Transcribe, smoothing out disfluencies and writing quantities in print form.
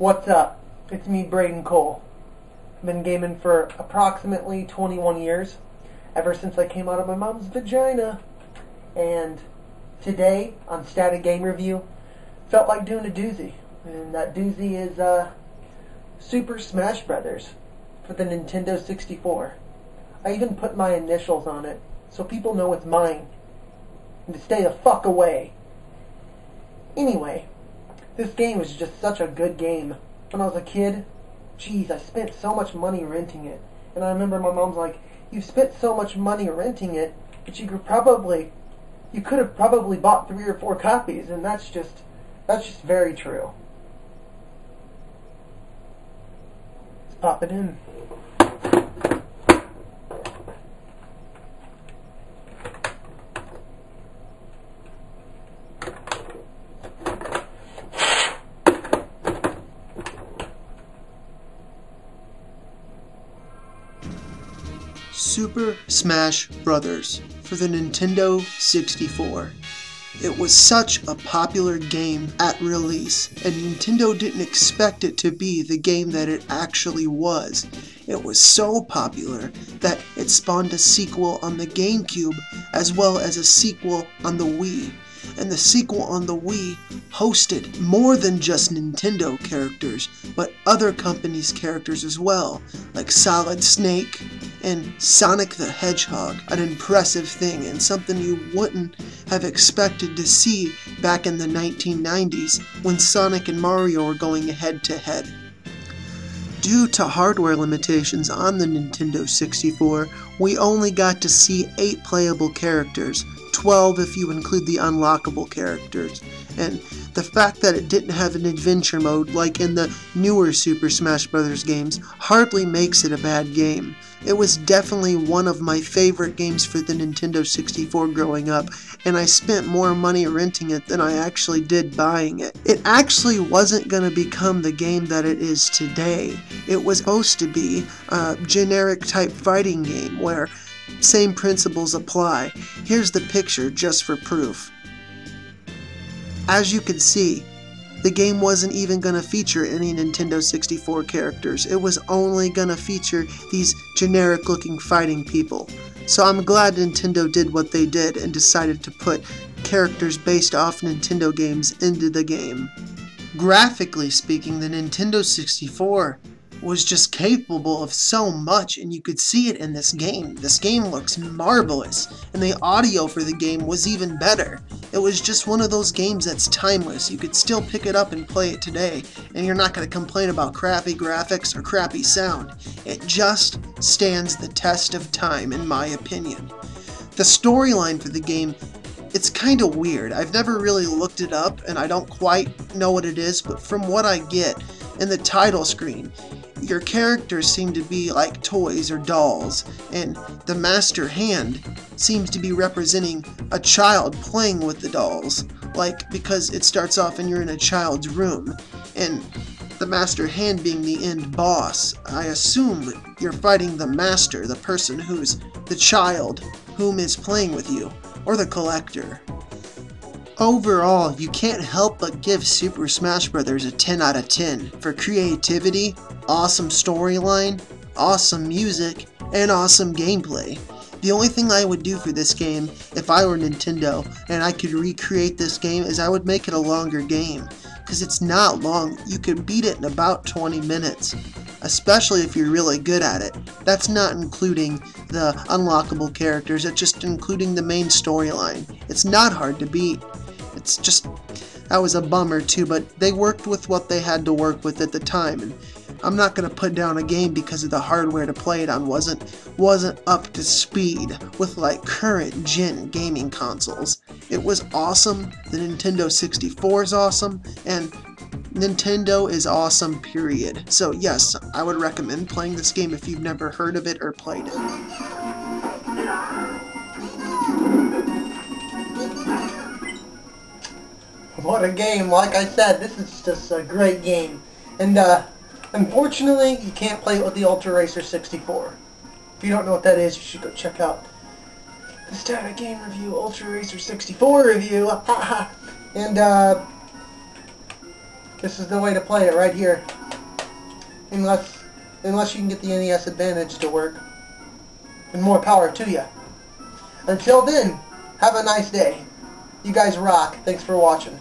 What's up? It's me, Brayden Cole. I've been gaming for approximately 21 years, ever since I came out of my mom's vagina. And today, on Static Game Review, felt like doing a doozy. And that doozy is Super Smash Brothers for the Nintendo 64. I even put my initials on it, so people know it's mine. And to stay the fuck away. Anyway, this game was just such a good game. When I was a kid, geez, I spent so much money renting it. And I remember my mom's like, "You spent so much money renting it, but you could have probably bought 3 or 4 copies." And that's just very true. Let's pop it in. Super Smash Brothers for the Nintendo 64. It was such a popular game at release, and Nintendo didn't expect it to be the game that it actually was. It was so popular that it spawned a sequel on the GameCube as well as a sequel on the Wii. And the sequel on the Wii hosted more than just Nintendo characters, but other companies' characters as well, like Solid Snake and Sonic the Hedgehog, an impressive thing and something you wouldn't have expected to see back in the 1990s when Sonic and Mario were going head to head. Due to hardware limitations on the Nintendo 64, we only got to see 8 playable characters, 12 if you include the unlockable characters, and the fact that it didn't have an adventure mode like in the newer Super Smash Bros. Games hardly makes it a bad game. It was definitely one of my favorite games for the Nintendo 64 growing up, and I spent more money renting it than I actually did buying it. It actually wasn't going to become the game that it is today. It was supposed to be a generic type fighting game where same principles apply. Here's the picture just for proof. As you can see, the game wasn't even going to feature any Nintendo 64 characters. It was only going to feature these generic looking fighting people. So I'm glad Nintendo did what they did and decided to put characters based off Nintendo games into the game. Graphically speaking, the Nintendo 64 was just capable of so much, and you could see it in this game. This game looks marvelous, and the audio for the game was even better. It was just one of those games that's timeless. You could still pick it up and play it today, and you're not going to complain about crappy graphics or crappy sound. It just stands the test of time, in my opinion. The storyline for the game, it's kind of weird. I've never really looked it up, and I don't quite know what it is, but from what I get in the title screen, your characters seem to be like toys or dolls, and the master hand seems to be representing a child playing with the dolls, because it starts off and you're in a child's room, and the master hand being the end boss. I assume you're fighting the master, the person who's the child whom is playing with you, or the collector. Overall, you can't help but give Super Smash Bros. A 10 out of 10 for creativity, awesome storyline, awesome music, and awesome gameplay. The only thing I would do for this game, if I were Nintendo and I could recreate this game, is I would make it a longer game. Because it's not long. You could beat it in about 20 minutes. Especially if you're really good at it. That's not including the unlockable characters, it's just including the main storyline. It's not hard to beat. It's just, that was a bummer too, but they worked with what they had to work with at the time, and I'm not going to put down a game because of the hardware to play it on wasn't up to speed with current gen gaming consoles. It was awesome, the Nintendo 64 is awesome, and Nintendo is awesome, period. So yes, I would recommend playing this game if you've never heard of it or played it. What a game. Like I said, this is just a great game. And unfortunately, you can't play it with the Ultra Racer 64. If you don't know what that is, you should go check out the Static Game Review Ultra Racer 64 review. And This is the way to play it right here. Unless you can get the NES Advantage to work. And more power to you. Until then, have a nice day. You guys rock. Thanks for watching.